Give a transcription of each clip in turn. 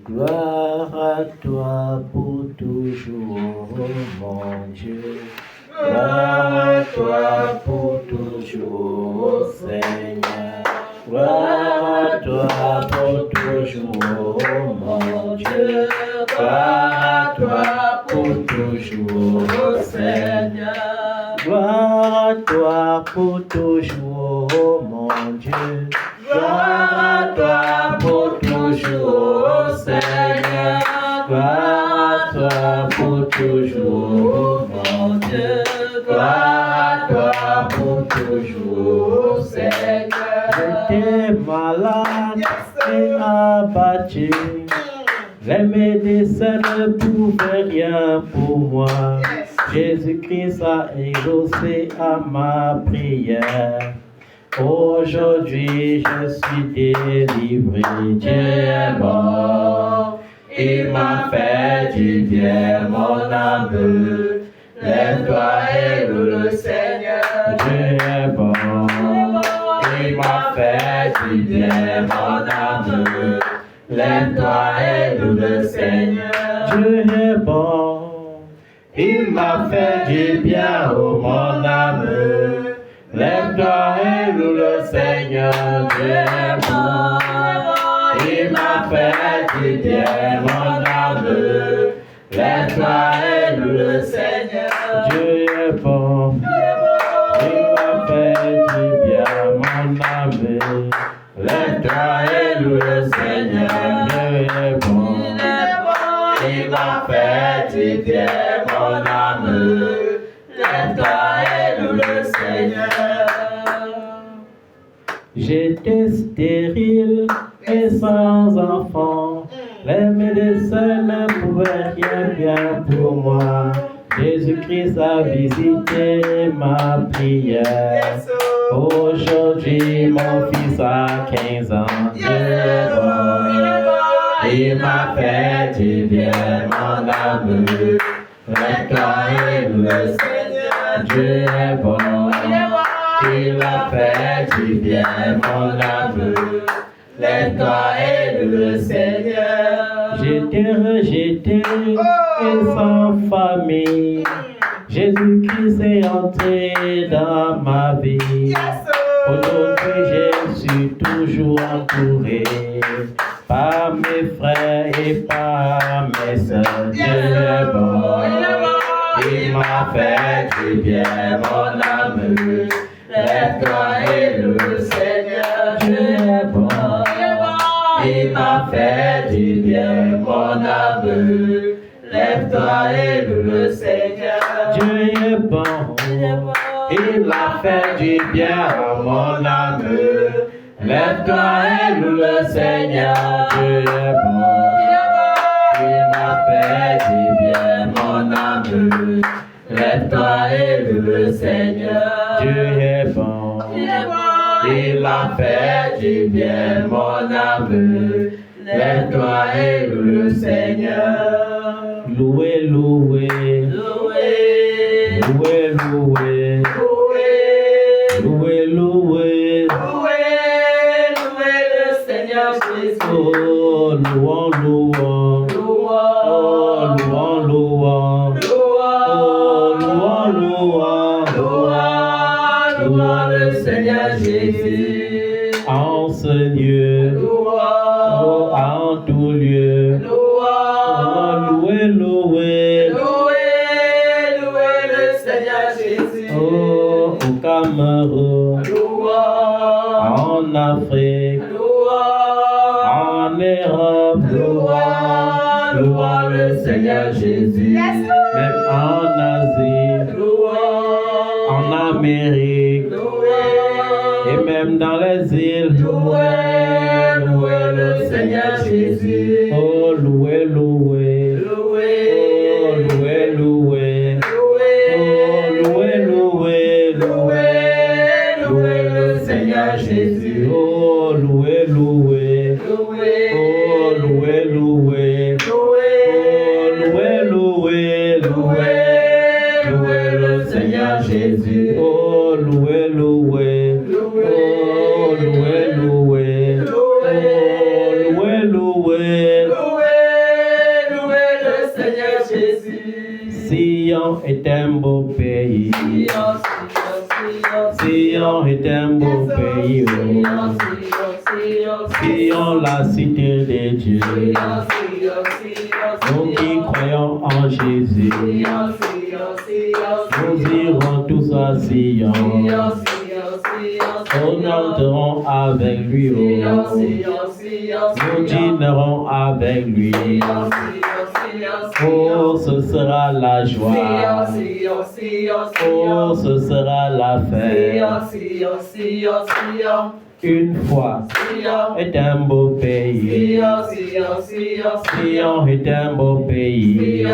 Gloire à toi pour toujours, mon Dieu. Gloire à toi pour toujours, Seigneur. Gloire à toi pour toujours, mon Dieu. Gloire à toi pour toujours, Seigneur. Gloire à toi pour toujours, mon Dieu. Gloire à toi pour toujours, Seigneur. Gloire à toi pour toujours, mon Dieu. Gloire à toi pour toujours, Seigneur. J'étais malade et abattu. Les médecins ne pouvaient rien pour moi. Jésus-Christ a exaucé à ma prière. Aujourd'hui, je suis délivré. Dieu est bon. Il m'a fait du bien, mon âme. Lève-toi et loue le Seigneur. Dieu est bon. Il m'a fait du bien, mon âme. Lève-toi et loue le Seigneur. Dieu est bon. Il m'a fait du bien, oh mon âme. Lève-toi et loue le Seigneur. Dieu est bon. Il m'a fait du bien, mon âme. Lève-toi et loue le Seigneur. Dieu est bon. Il m'a fait du bien, mon âme. Lève-toi et loue le Seigneur. Dieu est bon. Il m'a fait du bien, mon âme. Lève-toi et loue le Seigneur. J'étais stérile et sans enfant. Les médecins ne pouvaient rien faire pour moi. Jésus-Christ a visité ma prière. Aujourd'hui, mon fils a 15 ans. Dieu est bon. Il m'a fait du bien, mon âme. Lève-toi et loue le Seigneur. Dieu est bon. Il m'a fait du bien, mon âme. Lève-toi et loue le Seigneur. J'étais rejeté et sans famille. Jésus-Christ est entré dans ma vie. Aujourd'hui, je suis toujours entouré par mes frères et par mes sœurs. Dieu est bon. Il m'a fait du bien, mon âme. Lève-toi et loue le Seigneur. Dieu est bon. Il m'a fait du bien, mon âme. Lève-toi et loue le Seigneur. Dieu est bon. Il a fait du bien à mon âme. Lève-toi et loue le Seigneur. Dieu est bon. Il m'a fait du bien, mon âme. Lève-toi et loue le Seigneur. Dieu est bon. Il a fait du bien, mon âme. Lève-toi et loue le Seigneur. Louez, louez. Louez. Louez, louez. Louez, louez. Louez le Seigneur Jésus. Oh, louons, louons. Oh, louons, louons. Oh, louons, louons. Louons le Seigneur Jésus. En ce lieu. Oh, en tout lieu. Oh, louez, louez. Louez le Seigneur Jésus. Oh, au Cameroun. En Afrique. En Europe. Louons le Seigneur Jésus. Même en Asie. En Amérique. Et même dans les îles. Louez le Seigneur Jésus. Oh, louez, louez. Oh, louez, louez. Oh, louez, louez. Louez le Seigneur Jésus. Oh, louez, louez. Oh, louez, louez. Oh, louez, louez. Louez le Seigneur Jésus. Oh, louez, louez. Oh, louez, louez. Oh, louez, louez. Sion est un beau pays. Sion est un beau pays. Sion, la cité de Dieu. Nous qui croyons en Jésus, nous irons tous à Sion. Nous entrerons avec lui. Nous dînerons avec lui. Oh, ce sera la joie. Oh, ce sera la fête. Une fois est un beau pays. Sion est un beau pays.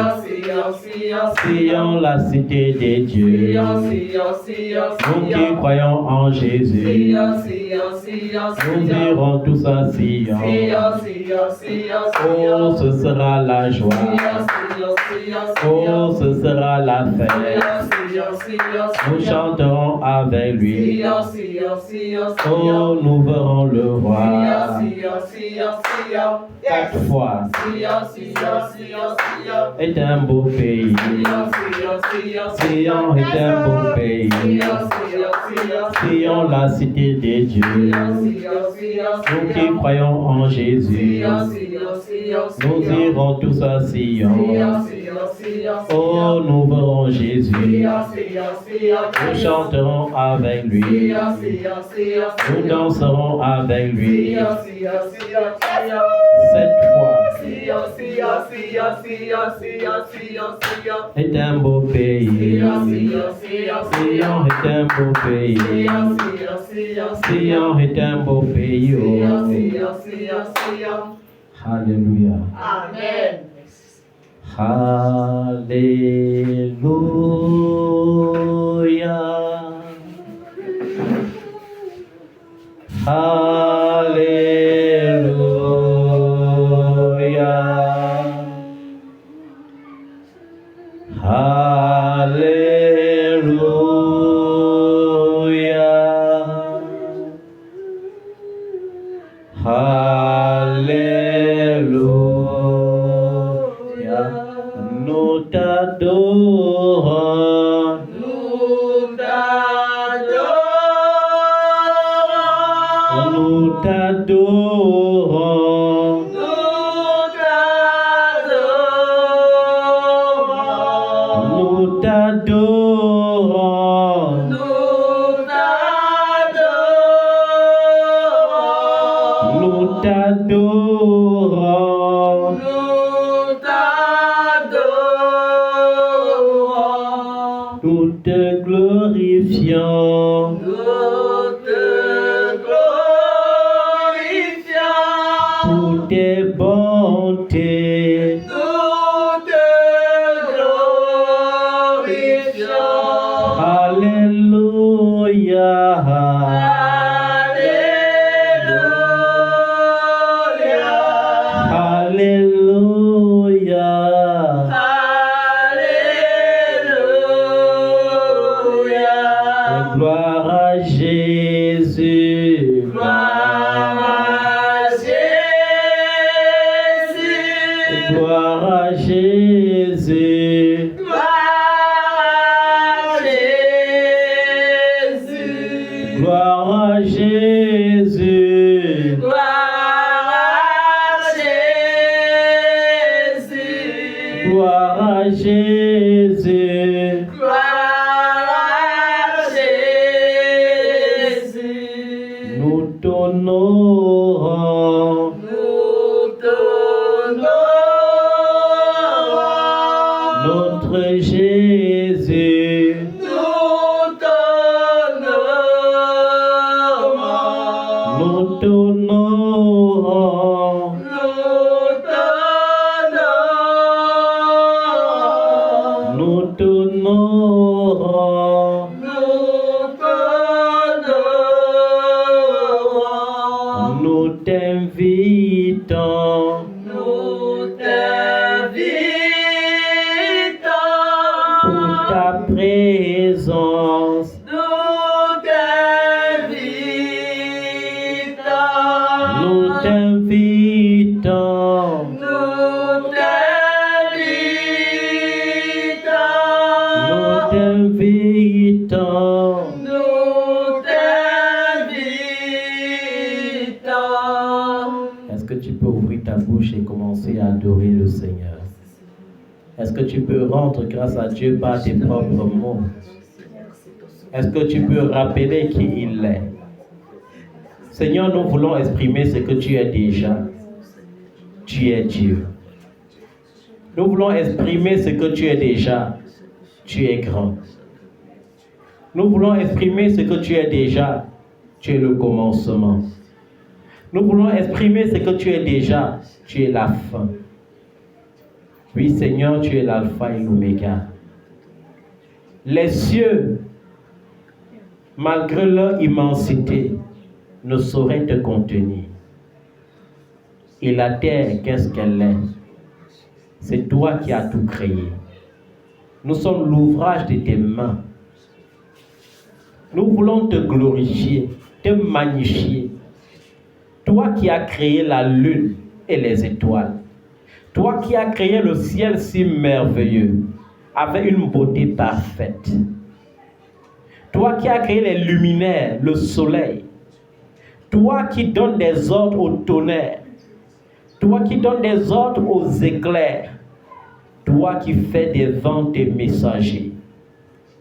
Sion, la cité de Dieu. Nous qui croyons en Jésus, nous irons tous à Sion. Oh, ce sera la joie. Oh, ce sera la fête. Nous chanterons avec lui. Oh, nous verrons le roi. 4 fois est un beau pays. Sion est un beau pays. Sion, la cité de Dieu. Nous qui croyons en Jésus, nous irons tous à Sion. Oh, nous verrons Jésus. Nous chanterons avec lui. Nous danserons avec lui. 7 fois est un beau pays. Sion est un beau pays. Sion est un beau pays. Alléluia. Amen. Alléluia. Alléluia. Alléluia. Alléluia. Nous t'adorons. Nous t'adorons. Nous t'adorons. Nous t'adorons. Nous t'adorons. Nous te glorifions. Pour tes bontés. Alléluia. Alléluia. Gloire à Jésus. Gloire à Jésus. Gloire à Jésus. Gloire à Jésus. Nous t'honorons. Notre Jésus. Nous t'honorons. Nous t'honorons. Nous t'invitons. Pour ta présence. Nous t'invitons. ouvrir ta bouche et commencer à adorer le Seigneur. Est-ce que tu peux rendre grâce à Dieu par tes propres mots? Est-ce que tu peux rappeler qui il est? Seigneur, nous voulons exprimer ce que tu es déjà. Tu es Dieu. Nous voulons exprimer ce que tu es déjà. Tu es grand. Nous voulons exprimer ce que tu es déjà. Tu es le commencement. Nous voulons exprimer ce que tu es déjà. Tu es la fin. Oui, Seigneur, tu es l'alpha et l'oméga. Les cieux, malgré leur immensité, ne sauraient te contenir. Et la terre, qu'est-ce qu'elle est? C'est toi qui as tout créé. Nous sommes l'ouvrage de tes mains. Nous voulons te glorifier, te magnifier. Toi qui as créé la lune et les étoiles. Toi qui as créé le ciel si merveilleux, avec une beauté parfaite. Toi qui as créé les luminaires, le soleil. Toi qui donnes des ordres au tonnerre. Toi qui donnes des ordres aux éclairs. Toi qui fais des vents tes messagers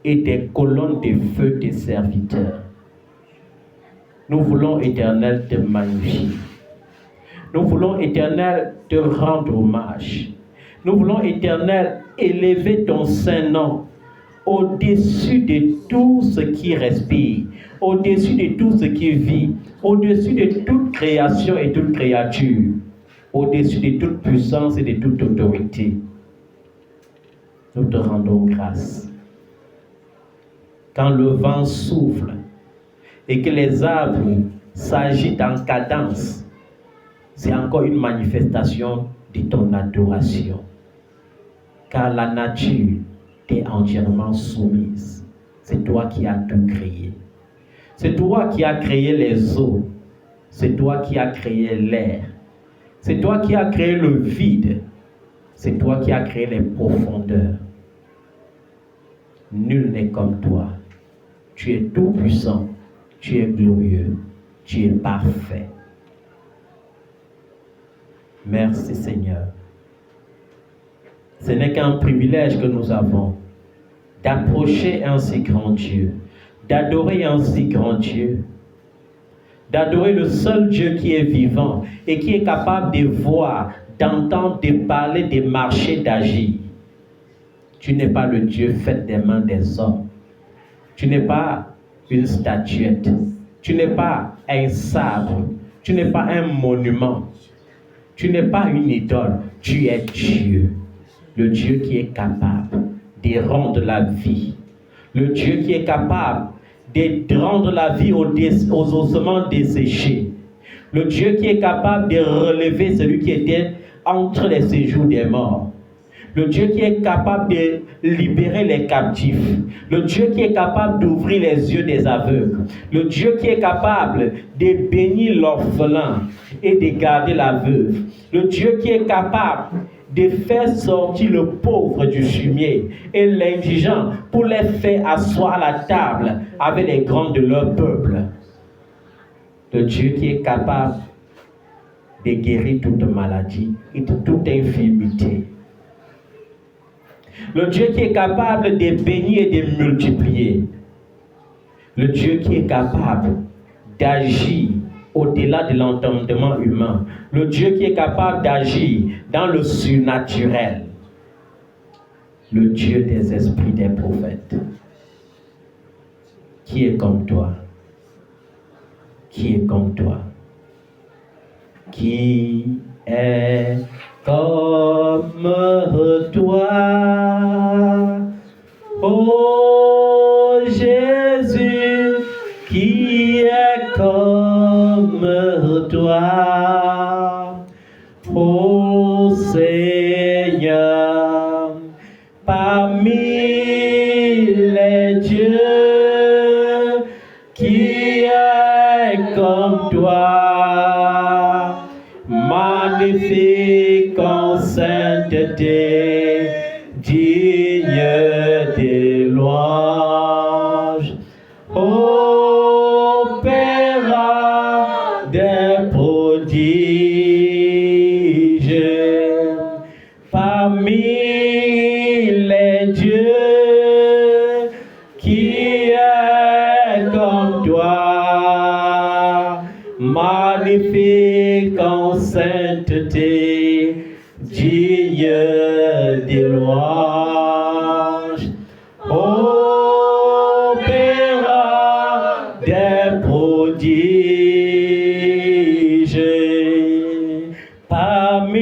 et des colonnes de feu tes serviteurs. Nous voulons, Éternel, te magnifier. Nous voulons, Éternel, te rendre hommage. Nous voulons, Éternel, élever ton saint nom au-dessus de tout ce qui respire, au-dessus de tout ce qui vit, au-dessus de toute création et toute créature, au-dessus de toute puissance et de toute autorité. Nous te rendons grâce. Quand le vent souffle et que les arbres s'agitent en cadence, c'est encore une manifestation de ton adoration. Car la nature t'est entièrement soumise. C'est toi qui as tout créé. C'est toi qui as créé les eaux. C'est toi qui as créé l'air. C'est toi qui as créé le vide. C'est toi qui as créé les profondeurs. Nul n'est comme toi. Tu es tout puissant. Tu es glorieux. Tu es parfait. Merci Seigneur. Ce n'est qu'un privilège que nous avons d'approcher un si grand Dieu, d'adorer un si grand Dieu, d'adorer le seul Dieu qui est vivant et qui est capable de voir, d'entendre, de parler, de marcher, d'agir. Tu n'es pas le Dieu fait des mains des hommes. Tu n'es pas une statuette. Tu n'es pas un sabre. Tu n'es pas un monument. Tu n'es pas une idole. Tu es Dieu. Le Dieu qui est capable de rendre la vie. Le Dieu qui est capable de rendre la vie aux ossements desséchés. Le Dieu qui est capable de relever celui qui était entre les séjours des morts. Le Dieu qui est capable de libérer les captifs. Le Dieu qui est capable d'ouvrir les yeux des aveugles. Le Dieu qui est capable de bénir l'orphelin et de garder la veuve. Le Dieu qui est capable de faire sortir le pauvre du fumier et l'indigent pour les faire asseoir à la table avec les grands de leur peuple. Le Dieu qui est capable de guérir toute maladie et de toute infirmité. Le Dieu qui est capable de bénir et de multiplier. Le Dieu qui est capable d'agir au-delà de l'entendement humain. Le Dieu qui est capable d'agir dans le surnaturel. Le Dieu des esprits des prophètes. Qui est comme toi? Qui est comme toi? Qui est comme toi? Oh Jésus, qui est comme toi? Oh Seigneur, parmi les dieux, qui est comme toi? Magnifique en sainteté, digne de louange. Opéra des prodiges, digne de louange, opéra des prodiges, parmi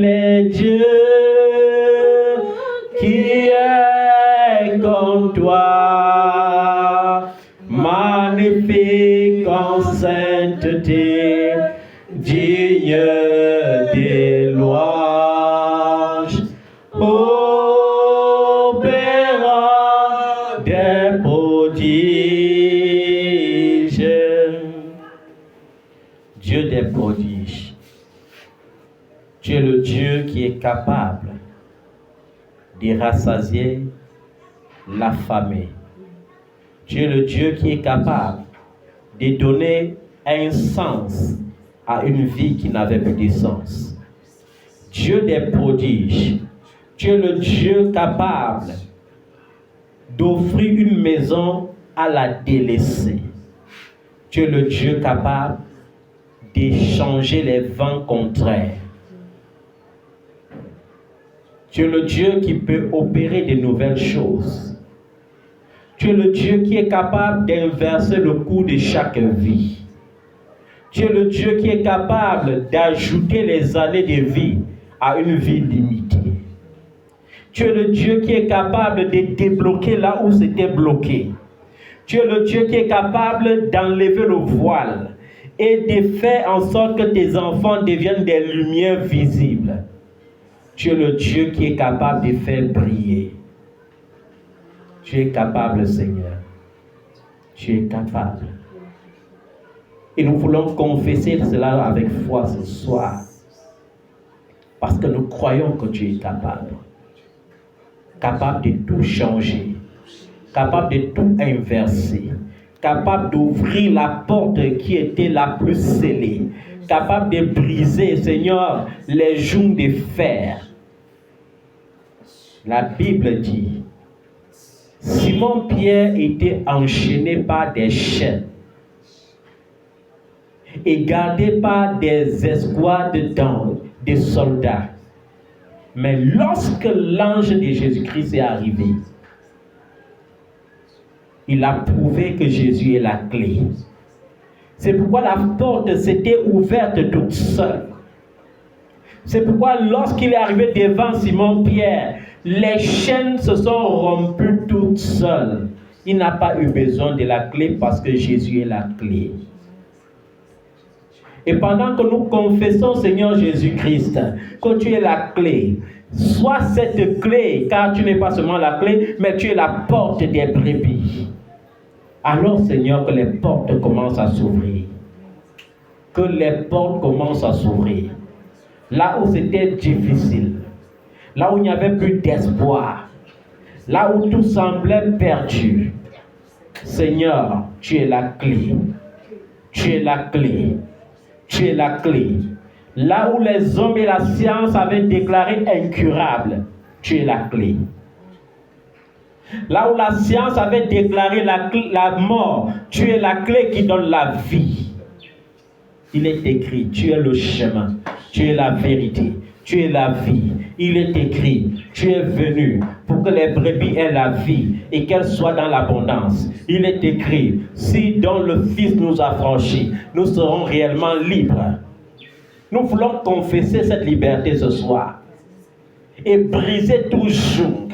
les dieux qui est comme toi, magnifique en sainteté, digne de louange, opéra des prodiges. Dieu des prodiges. Tu es le Dieu qui est capable de rassasier l'affamé. Tu es le Dieu qui est capable de donner un sens à une vie qui n'avait plus de sens. Dieu des prodiges, tu es le Dieu capable d'offrir une maison à la délaissée. Tu es le Dieu capable d'échanger les vents contraires. Tu es le Dieu qui peut opérer de nouvelles choses. Tu es le Dieu qui est capable d'inverser le cours de chaque vie. Tu es le Dieu qui est capable d'ajouter les années de vie à une vie limitée. Tu es le Dieu qui est capable de débloquer là où c'était bloqué. Tu es le Dieu qui est capable d'enlever le voile et de faire en sorte que tes enfants deviennent des lumières visibles. Tu es le Dieu qui est capable de faire briller. Tu es capable, Seigneur. Tu es capable. Et nous voulons confesser cela avec foi ce soir. Parce que nous croyons que tu es capable. Capable de tout changer. Capable de tout inverser. Capable d'ouvrir la porte qui était la plus scellée. Capable de briser, Seigneur, les jougs de fer. La Bible dit, Simon-Pierre était enchaîné par des chaînes et gardé par des escouades de soldats. Mais lorsque l'ange de Jésus-Christ est arrivé, il a prouvé que Jésus est la clé. C'est pourquoi la porte s'était ouverte toute seule. C'est pourquoi lorsqu'il est arrivé devant Simon-Pierre, les chaînes se sont rompues toutes seules. Il n'a pas eu besoin de la clé parce que Jésus est la clé. Et pendant que nous confessons, Seigneur Jésus-Christ, que tu es la clé, sois cette clé, car tu n'es pas seulement la clé, mais tu es la porte des brebis. Alors, Seigneur, que les portes commencent à s'ouvrir. Que les portes commencent à s'ouvrir. Là où c'était difficile, là où il n'y avait plus d'espoir, là où tout semblait perdu. Seigneur, tu es la clé. Tu es la clé. Tu es la clé. Là où les hommes et la science avaient déclaré incurable, tu es la clé. Là où la science avait déclaré la mort, tu es la clé qui donne la vie. Il est écrit, tu es le chemin, tu es la vérité, tu es la vie. Il est écrit, tu es venu pour que les brebis aient la vie et qu'elles soient dans l'abondance. Il est écrit, si dont le Fils nous a franchis, nous serons réellement libres. Nous voulons confesser cette liberté ce soir et briser tout joug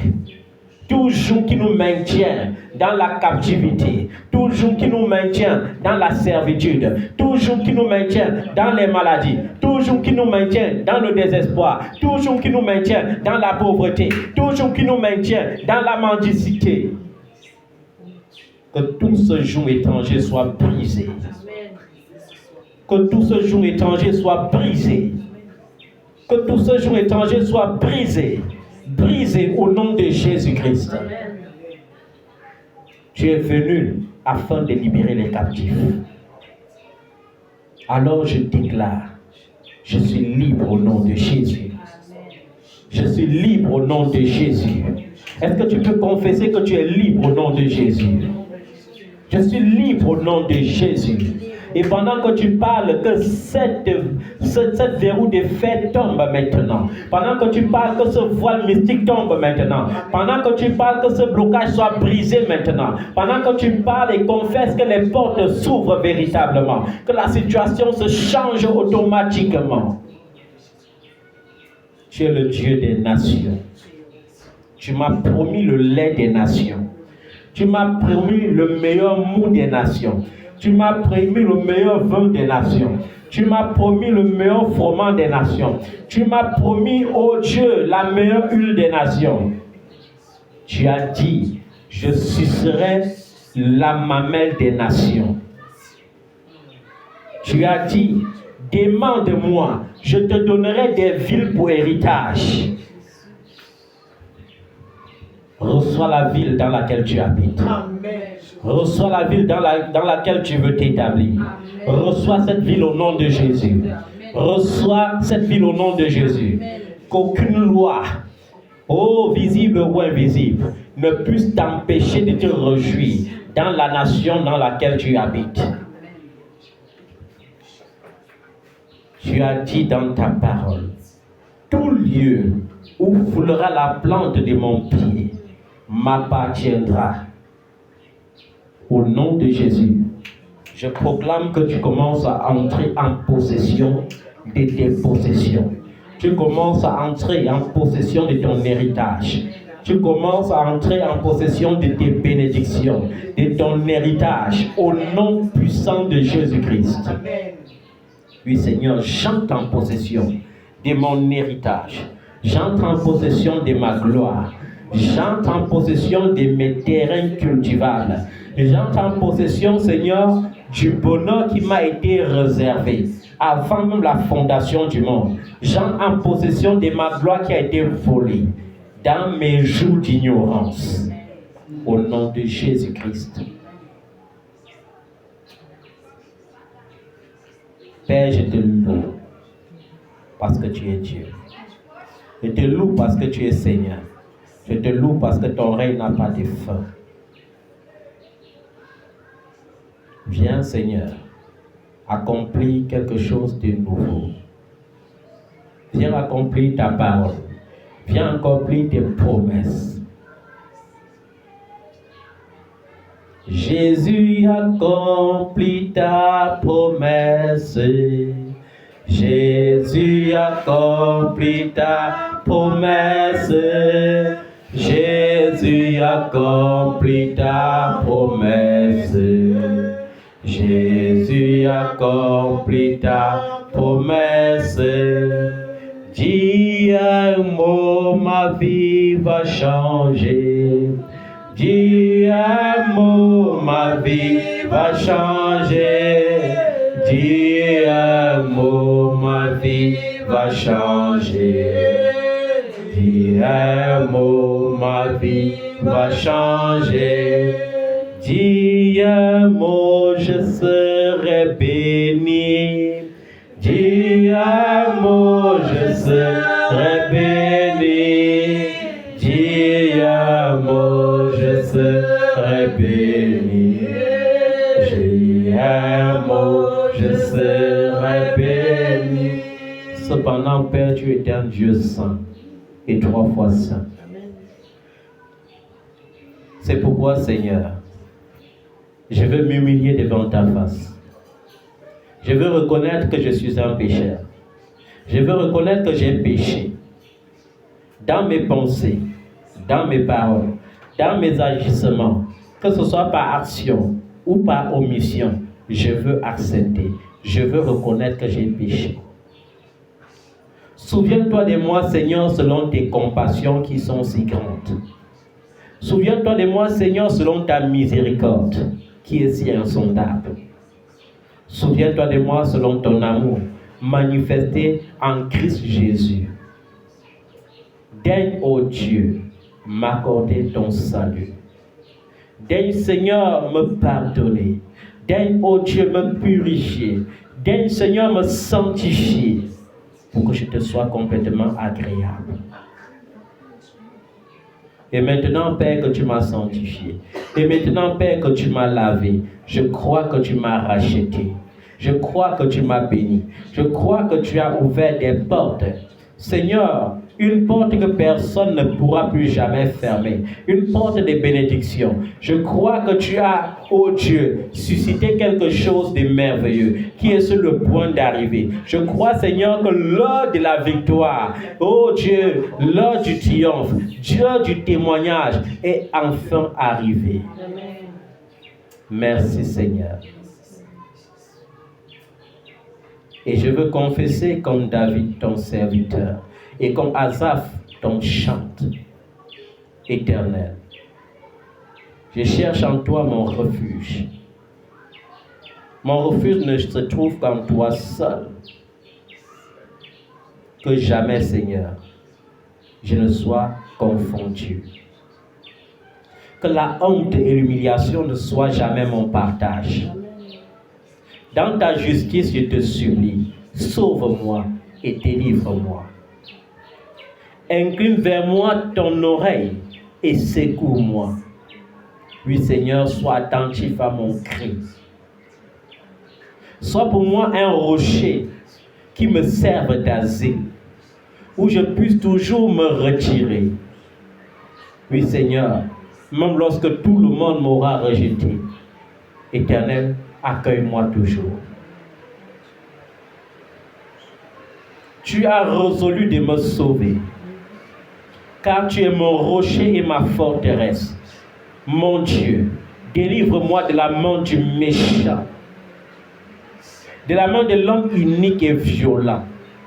qui nous maintient dans la captivité, tout joug qui nous maintient dans la servitude, tout joug qui nous maintient dans les maladies, tout joug qui nous maintient dans le désespoir, tout joug qui nous maintient dans la pauvreté, tout joug qui nous maintient dans la mendicité. Que tout ce joug étranger soit brisé. Que tout ce joug étranger soit brisé. Que tout ce joug étranger soit brisé. Brisé au nom de Jésus-Christ. Tu es venu afin de libérer les captifs. Alors je déclare, je suis libre au nom de Jésus. Je suis libre au nom de Jésus. Est-ce que tu peux confesser que tu es libre au nom de Jésus? Je suis libre au nom de Jésus. Et pendant que tu parles, que cette verrou de fer tombe maintenant. Pendant que tu parles, que ce voile mystique tombe maintenant. Pendant que tu parles, que ce blocage soit brisé maintenant. Pendant que tu parles et confesses que les portes s'ouvrent véritablement. Que la situation se change automatiquement. Tu es le Dieu des nations. Tu m'as promis le lait des nations. Tu m'as promis le meilleur mou des nations. Tu m'as promis le meilleur vin des nations. Tu m'as promis le meilleur froment des nations. Tu m'as promis, oh Dieu, la meilleure huile des nations. Tu as dit, je sucerai la mamelle des nations. Tu as dit, demande-moi, je te donnerai des villes pour héritage. Reçois la ville dans laquelle tu habites. Amen. Reçois la ville dans laquelle tu veux t'établir. Reçois cette ville au nom de Jésus. Reçois cette ville au nom de Jésus. Qu'aucune loi, visible ou invisible, ne puisse t'empêcher de te réjouir dans la nation dans laquelle tu habites. Tu as dit dans ta parole, tout lieu où foulera la plante de mon pied m'appartiendra. Au nom de Jésus, je proclame que tu commences à entrer en possession de tes possessions. Tu commences à entrer en possession de ton héritage. Tu commences à entrer en possession de tes bénédictions, de ton héritage, au nom puissant de Jésus-Christ. Oui, Seigneur, j'entre en possession de mon héritage. J'entre en possession de ma gloire. J'entre en possession de mes terrains cultivables. J'entre en possession, Seigneur, du bonheur qui m'a été réservé avant même la fondation du monde. J'entre en possession de ma gloire qui a été volée dans mes jours d'ignorance. Au nom de Jésus-Christ. Père, je te loue parce que tu es Dieu. Je te loue parce que tu es Seigneur. Je te loue parce que ton règne n'a pas de fin. Viens, Seigneur, accomplir quelque chose de nouveau. Viens accomplir ta parole. Viens accomplir tes promesses. Jésus accomplit ta promesse. Jésus accomplit ta promesse. Jésus accomplit ta promesse. Jésus accomplit ta promesse. Dis un mot, ma vie va changer. Dis un mot, ma vie va changer. Dis un mot, ma vie va changer. Dis un mot, ma vie va changer. Dis un mot, je serai béni. Dis un mot, je serai béni. Dis un mot, je serai béni. Dis un mot, je serai béni. Cependant, Père, tu es un Dieu saint et 3 fois saint. C'est pourquoi, Seigneur, je veux m'humilier devant ta face. Je veux reconnaître que je suis un pécheur. Je veux reconnaître que j'ai péché. Dans mes pensées, dans mes paroles, dans mes agissements, que ce soit par action ou par omission, je veux accepter. Je veux reconnaître que j'ai péché. Souviens-toi de moi, Seigneur, selon tes compassions qui sont si grandes. Souviens-toi de moi, Seigneur, selon ta miséricorde qui est si insondable. Souviens-toi de moi selon ton amour manifesté en Christ Jésus. Daigne, ô Dieu, m'accorder ton salut. Daigne, Seigneur, me pardonner. Daigne, ô Dieu, me purifier. Daigne, Seigneur, me sanctifier pour que je te sois complètement agréable. Et maintenant, Père, que tu m'as sanctifié. Et maintenant, Père, que tu m'as lavé. Je crois que tu m'as racheté. Je crois que tu m'as béni. Je crois que tu as ouvert des portes. Seigneur, une porte que personne ne pourra plus jamais fermer. Une porte de bénédiction. Je crois que tu as, oh Dieu, suscité quelque chose de merveilleux qui est sur le point d'arriver. Je crois, Seigneur, que l'heure de la victoire, oh Dieu, l'heure du triomphe, Dieu du témoignage est enfin arrivé. Merci, Seigneur. Et je veux confesser comme David, ton serviteur, et comme Asaph, ton chante éternel. Je cherche en toi mon refuge. Mon refuge ne se trouve qu'en toi seul. Que jamais, Seigneur, je ne sois confondu. Que la honte et l'humiliation ne soient jamais mon partage. Dans ta justice, je te supplie, sauve-moi et délivre-moi. Incline vers moi ton oreille et secours-moi. Oui, Seigneur, sois attentif à mon cri. Sois pour moi un rocher qui me serve d'asile, où je puisse toujours me retirer. Oui, Seigneur, même lorsque tout le monde m'aura rejeté, Éternel, accueille-moi toujours. Tu as résolu de me sauver, car tu es mon rocher et ma forteresse. Mon Dieu, délivre-moi de la main du méchant, de la main de l'homme inique et violent.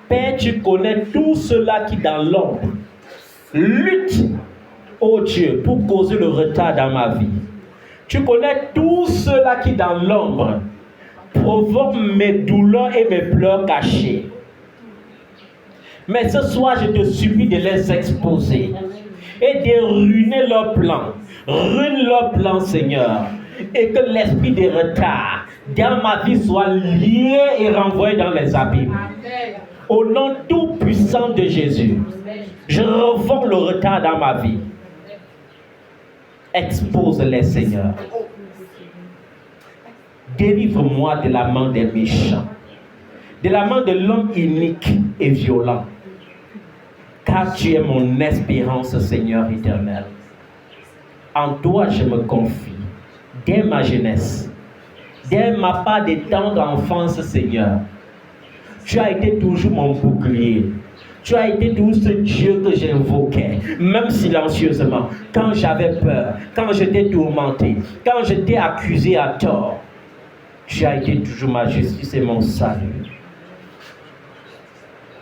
Père, tu connais tout cela qui dans l'ombre lutte, ô Dieu, pour causer le retard dans ma vie. Tu connais tout cela qui dans l'ombre provoque mes douleurs et mes pleurs cachés. Mais ce soir, je te supplie de les exposer et de ruiner leurs plans. Ruine leurs plans, Seigneur. Et que l'esprit de retard dans ma vie soit lié et renvoyé dans les abîmes. Au nom tout puissant de Jésus, je revois le retard dans ma vie. Expose-les, Seigneur. Délivre-moi de la main des méchants, de la main de l'homme inique et violent. Car tu es mon espérance, Seigneur éternel. En toi, je me confie, dès ma jeunesse, dès ma part de tendre enfance, Seigneur. Tu as été toujours mon bouclier. Tu as été toujours ce Dieu que j'invoquais, même silencieusement, quand j'avais peur, quand j'étais tourmenté, quand j'étais accusé à tort. Tu as été toujours ma justice et mon salut.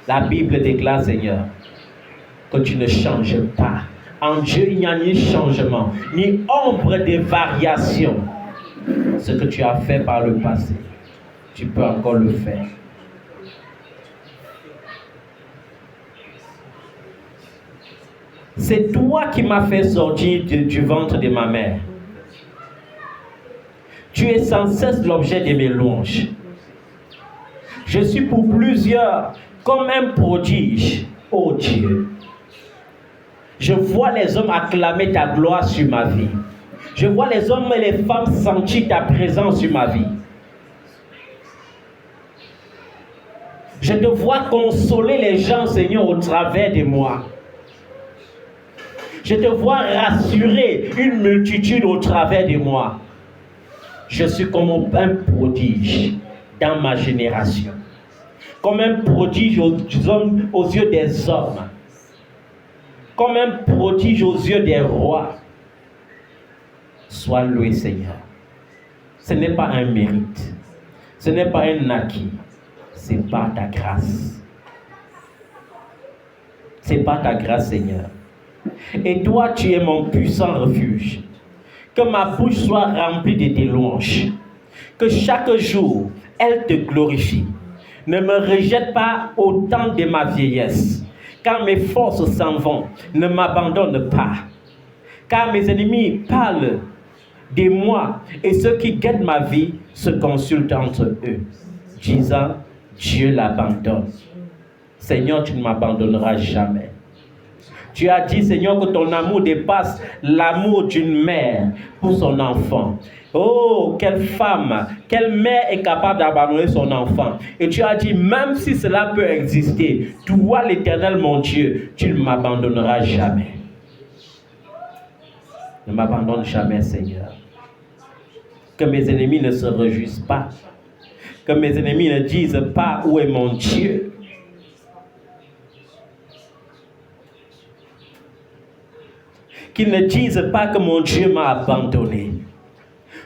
La Bible déclare, Seigneur, que tu ne changes pas. En Dieu, il n'y a ni changement, ni ombre de variation. Ce que tu as fait par le passé, tu peux encore le faire. C'est toi qui m'as fait sortir du ventre de ma mère. Tu es sans cesse l'objet de mes louanges. Je suis pour plusieurs comme un prodige, ô Dieu. Je vois les hommes acclamer ta gloire sur ma vie. Je vois les hommes et les femmes sentir ta présence sur ma vie. Je te vois consoler les gens, Seigneur, au travers de moi. Je te vois rassurer une multitude au travers de moi. Je suis comme un prodige dans ma génération. Comme un prodige aux yeux des hommes. Comme un prodige aux yeux des rois. Sois loué, Seigneur. Ce n'est pas un mérite. Ce n'est pas un acquis. C'est par ta grâce. C'est par ta grâce, Seigneur. Et toi, tu es mon puissant refuge. Que ma bouche soit remplie de tes louanges. Que chaque jour, elle te glorifie. Ne me rejette pas au temps de ma vieillesse. Car mes forces s'en vont. Ne m'abandonne pas. Car mes ennemis parlent de moi. Et ceux qui guettent ma vie se consultent entre eux, disant, Dieu l'abandonne. Seigneur, tu ne m'abandonneras jamais. Tu as dit, Seigneur, que ton amour dépasse l'amour d'une mère pour son enfant. Oh, quelle femme, quelle mère est capable d'abandonner son enfant. Et tu as dit, même si cela peut exister, toi, l'Éternel, mon Dieu, tu ne m'abandonneras jamais. Ne m'abandonne jamais, Seigneur. Que mes ennemis ne se réjouissent pas. Que mes ennemis ne disent pas où est mon Dieu. Qu'ils ne disent pas que mon Dieu m'a abandonné.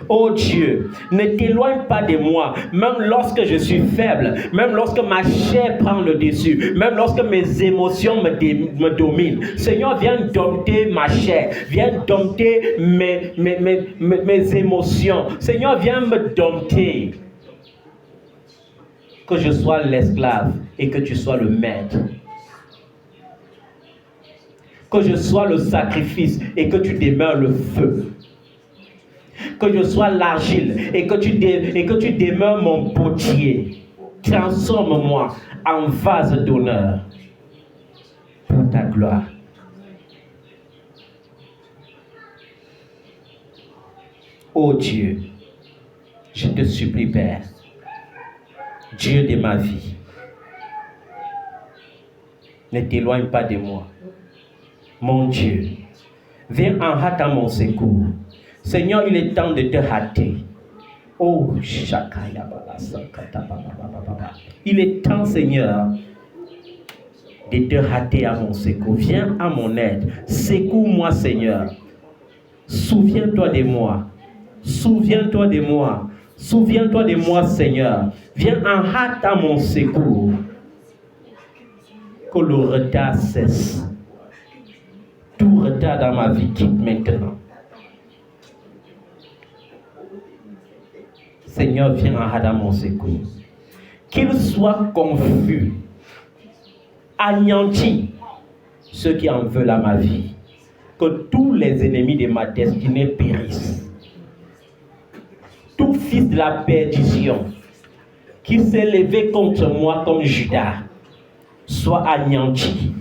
Oh Dieu, ne t'éloigne pas de moi, même lorsque je suis faible, même lorsque ma chair prend le dessus, même lorsque mes émotions me dominent. Seigneur, viens dompter ma chair, viens dompter mes émotions. Seigneur, viens me dompter. Que je sois l'esclave et que tu sois le maître. Que je sois le sacrifice et que tu demeures le feu. Que je sois l'argile et que tu demeures mon potier. Transforme-moi en vase d'honneur pour ta gloire. Oh Dieu, je te supplie, Père, Dieu de ma vie, ne t'éloigne pas de moi. Mon Dieu, viens en hâte à mon secours. Seigneur, il est temps de te hâter. Oh, il est temps, Seigneur, de te hâter à mon secours. Viens à mon aide. Secours-moi, Seigneur. Souviens-toi de moi. Souviens-toi de moi. Souviens-toi de moi, Seigneur. Viens en hâte à mon secours. Que le retard cesse. Tout retard dans ma vie quitte maintenant. Seigneur, viens en hâte à mon secours. Qu'il soit confus, anéanti, ceux qui en veulent à ma vie. Que tous les ennemis de ma destinée périssent. Tout fils de la perdition qui s'est levé contre moi comme Judas soit anéanti.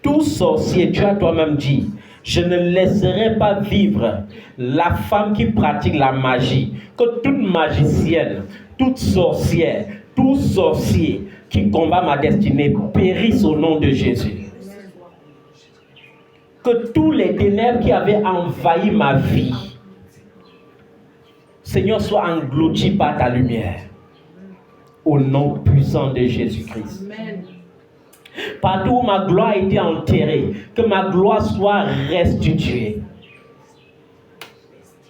Tout sorcier, tu as toi-même dit, je ne laisserai pas vivre la femme qui pratique la magie. Que toute magicienne, toute sorcière, tout sorcier qui combat ma destinée périsse au nom de Jésus. Que tous les ténèbres qui avaient envahi ma vie, Seigneur, soient engloutis par ta lumière. Au nom puissant de Jésus-Christ. Amen. Partout où ma gloire a été enterrée, que ma gloire soit restituée.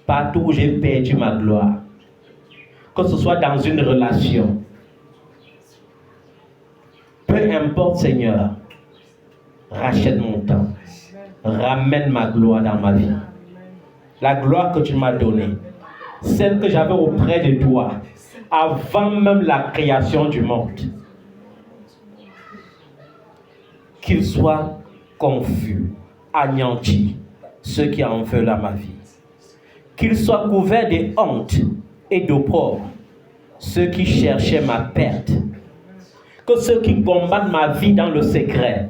Partout où j'ai perdu ma gloire, que ce soit dans une relation, peu importe, Seigneur, rachète mon temps, ramène ma gloire dans ma vie. La gloire que tu m'as donnée, celle que j'avais auprès de toi, avant même la création du monde. Qu'ils soient confus, anéantis, ceux qui en veulent à ma vie. Qu'ils soient couverts de honte et d'opprobre, ceux qui cherchaient ma perte. Que ceux qui combattent ma vie dans le secret,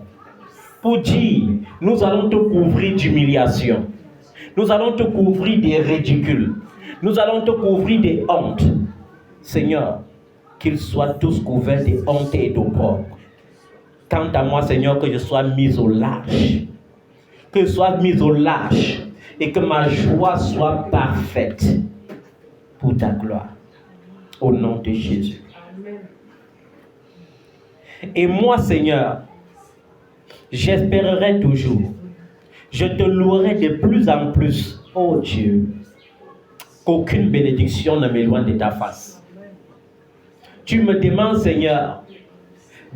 pour dire, nous allons te couvrir d'humiliation, nous allons te couvrir des ridicules, nous allons te couvrir des hontes. Seigneur, qu'ils soient tous couverts de honte et d'opprobre. Quant à moi, Seigneur, que je sois mis au large. Que je sois mis au large. Et que ma joie soit parfaite. Pour ta gloire. Au nom de Jésus. Et moi, Seigneur, j'espérerai toujours. Je te louerai de plus en plus, oh Dieu. Qu'aucune bénédiction ne m'éloigne de ta face. Tu me demandes, Seigneur,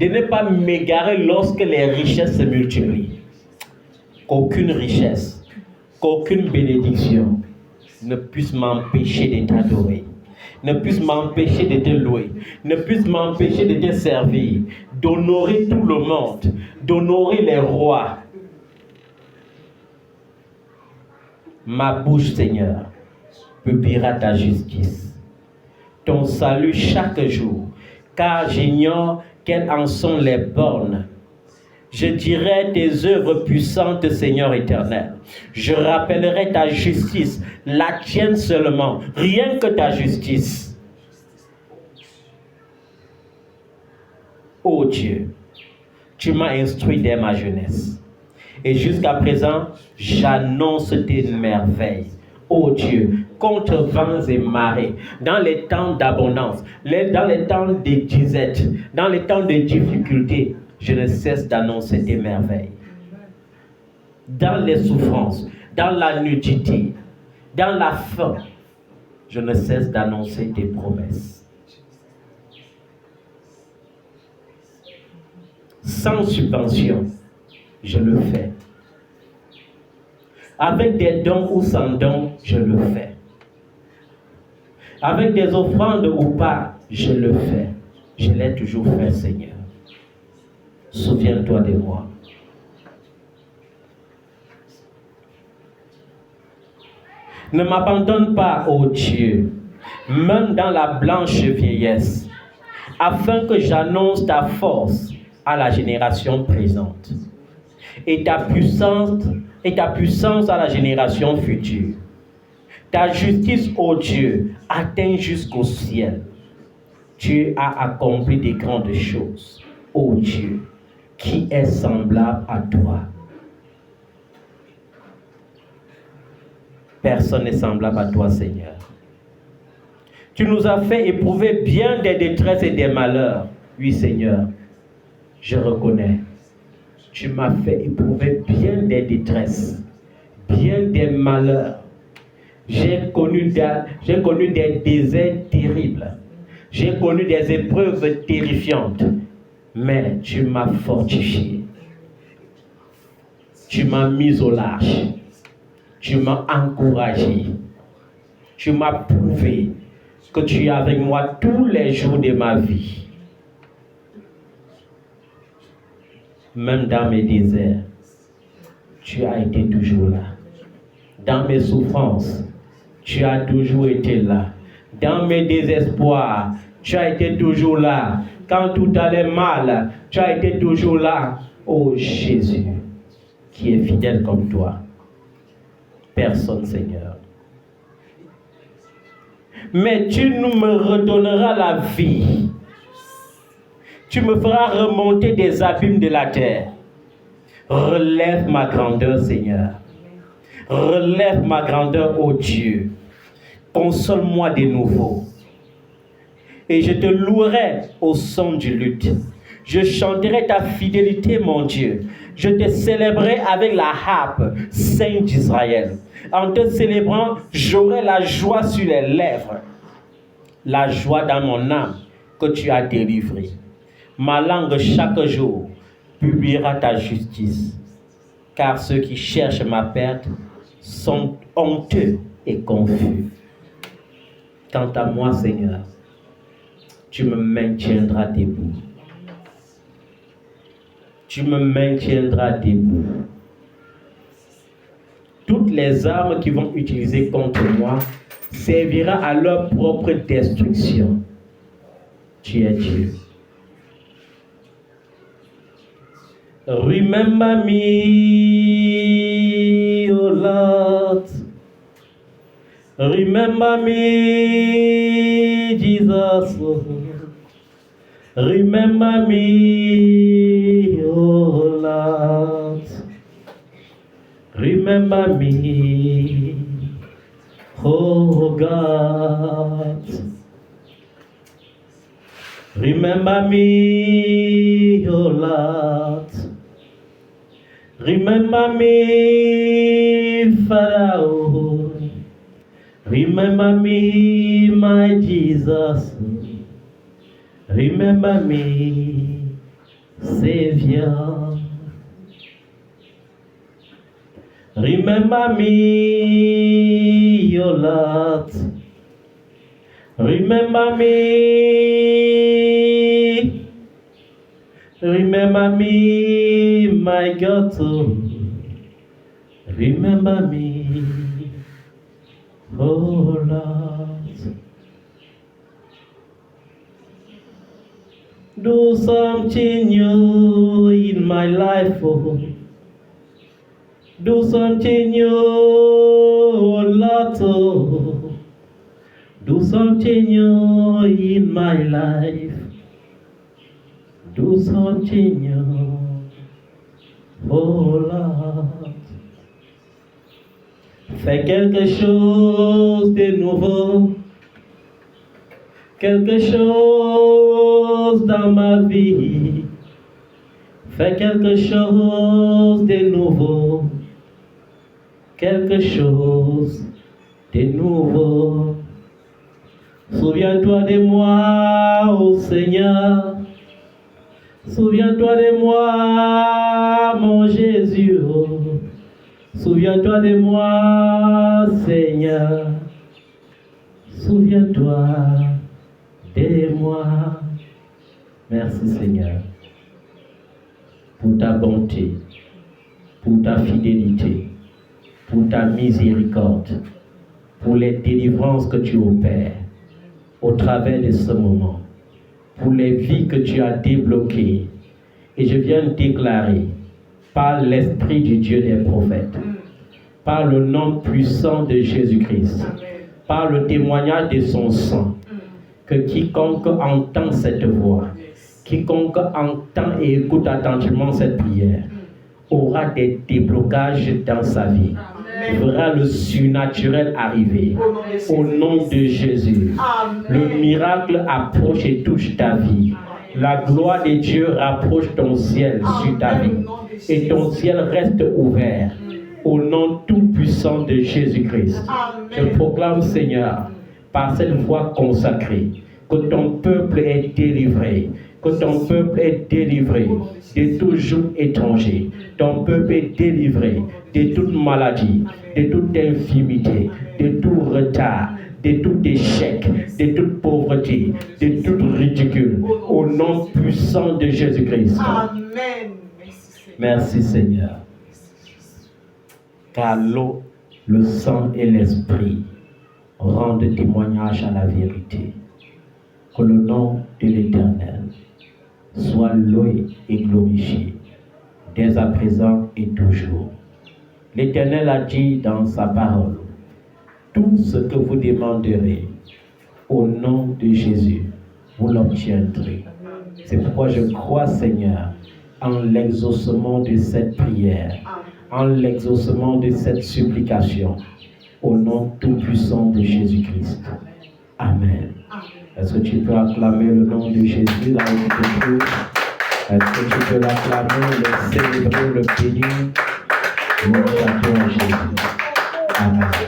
de ne pas m'égarer lorsque les richesses se multiplient. Qu'aucune richesse, qu'aucune bénédiction ne puisse m'empêcher de t'adorer, ne puisse m'empêcher de te louer, ne puisse m'empêcher de te servir, d'honorer tout le monde, d'honorer les rois. Ma bouche, Seigneur, publiera ta justice, ton salut chaque jour. car j'ignore quelles en sont les bornes. Je dirai tes œuvres puissantes, Seigneur éternel. Je rappellerai ta justice, la tienne seulement, rien que ta justice. Ô Dieu, tu m'as instruit dès ma jeunesse. Et jusqu'à présent, j'annonce tes merveilles. Ô Dieu, contre vents et marées, dans les temps d'abondance, dans les temps de disette, dans les temps de difficulté, je ne cesse d'annoncer tes merveilles. Dans les souffrances, dans la nudité, dans la faim, je ne cesse d'annoncer tes promesses. Sans subvention, je le fais. Avec des dons ou sans dons, je le fais. Avec des offrandes ou pas, je le fais. Je l'ai toujours fait, Seigneur. Souviens-toi de moi. Ne m'abandonne pas, ô Dieu, même dans la blanche vieillesse, afin que j'annonce ta force à la génération présente et ta puissance à la génération future. Ta justice, ô Dieu, atteint jusqu'au ciel. Tu as accompli de grandes choses, ô Dieu. Qui est semblable à toi? Personne n'est semblable à toi, Seigneur. Tu nous as fait éprouver bien des détresses et des malheurs. Oui, Seigneur, je reconnais. Tu m'as fait éprouver bien des détresses, bien des malheurs. J'ai connu des déserts terribles. J'ai connu des épreuves terrifiantes. Mais tu m'as fortifié. Tu m'as mis au large. Tu m'as encouragé. Tu m'as prouvé que tu es avec moi tous les jours de ma vie. Même dans mes déserts, tu as été toujours là. Dans mes souffrances, tu as toujours été là. Dans mes désespoirs, tu as été toujours là. Quand tout allait mal, tu as été toujours là. Oh Jésus, qui est fidèle comme toi. Personne, Seigneur. Mais tu nous me redonneras la vie. Tu me feras remonter des abîmes de la terre. Relève ma grandeur, Seigneur. Relève ma grandeur, ô Dieu. Console-moi de nouveau. Et je te louerai au son du luth. Je chanterai ta fidélité, mon Dieu. Je te célébrerai avec la harpe, Saint d'Israël. En te célébrant, j'aurai la joie sur les lèvres. La joie dans mon âme que tu as délivrée. Ma langue chaque jour publiera ta justice. Car ceux qui cherchent ma perte sont honteux et confus. Quant à moi, Seigneur, tu me maintiendras debout. Tu me maintiendras debout. Toutes les armes qu'ils vont utiliser contre moi serviront à leur propre destruction. Tu es Dieu. Remember me, O Lord. Remember me, Jesus. Remember me, O Lord. Remember me, oh God. Remember me, oh Lord. Remember me, Father. Remember me, my Jesus. Remember me, Savior. Remember me, O Lord. Remember me. Remember me, my God. Remember me, oh Lord. Do something new in my life, oh. Do something new, oh Lord, oh. Do something new in my life. Do something new, oh Lord. Fais quelque chose de nouveau. Quelque chose dans ma vie. Fais quelque chose de nouveau. Quelque chose de nouveau. Souviens-toi de moi, ô Seigneur. Souviens-toi de moi, mon Jésus. Souviens-toi de moi, Seigneur. Souviens-toi de moi. Merci, Seigneur, pour ta bonté, pour ta fidélité, pour ta miséricorde, pour les délivrances que tu opères au travers de ce moment, pour les vies que tu as débloquées. Et je viens déclarer, par l'Esprit du Dieu des prophètes, par le nom puissant de Jésus-Christ, par le témoignage de son sang, que quiconque entend cette voix, quiconque entend et écoute attentivement cette prière, aura des déblocages dans sa vie, verra le surnaturel arriver. Au nom de Jésus, le miracle approche et touche ta vie. La gloire de Dieu rapproche ton ciel sur ta vie. Et ton ciel reste ouvert. Au nom tout-puissant de Jésus-Christ, je proclame, Seigneur, par cette voix consacrée, que ton peuple est délivré, que ton peuple est délivré de tout joug étranger. Ton peuple est délivré de toute maladie, de toute infirmité, de tout retard, de tout échec, de toute pauvreté, de tout ridicule. Au nom puissant de Jésus-Christ. Amen. Merci Seigneur. Car l'eau, le sang et l'esprit rendent témoignage à la vérité. Que le nom de l'Éternel soit loué et glorifié, dès à présent et toujours. L'Éternel a dit dans sa parole, tout ce que vous demanderez au nom de Jésus, vous l'obtiendrez. C'est pourquoi je crois, Seigneur, en l'exaucement de cette prière, en l'exaucement de cette supplication, au nom tout-puissant de Jésus-Christ. Amen. Est-ce que tu peux acclamer le nom de Jésus là où tu te trouves? Est-ce que tu peux l'acclamer, le célébrer, le bénir? Gloire à toi, Jésus. Amen.